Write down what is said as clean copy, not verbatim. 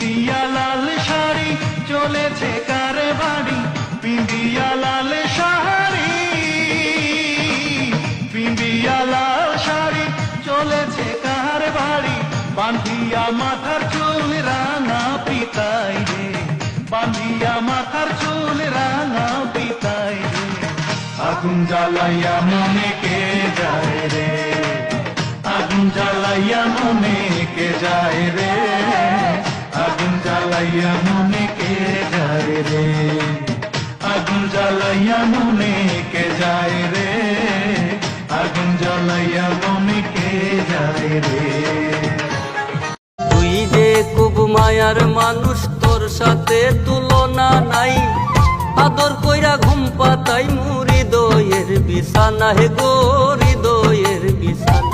পিন্দিয়া লাল শাড়ি চলেছে কার বাড়ি, পিন্দিয়া লাল শাড়ি, পিন্দিয়া লাল শাড়ি চলেছে কার বাড়ি, বাঁধিয়া মাথার চুল রাঙা পিতাই রে, বাঁধিয়া মাথার চুল রাঙা পিতাই রে। আগুন জ্বালাইয়া মনে কে যায় রে, আগুন জ্বালাইয়া মনে কে যায় রে, আগুন জ্বালাইয়া মনে কে যায় রে, আগুন জ্বালাইয়া মনে কে যায় রে, আগুন জ্বালাইয়া মনে কে যায় রে। তুই যে খুব মায়ার মানুষ, তোর সাথে তুলনা নাই, আদর কইরা ঘুম পাতাই মুড়ি দইয়ের বিছানা হে গো, হৃদয়ের বিছানা।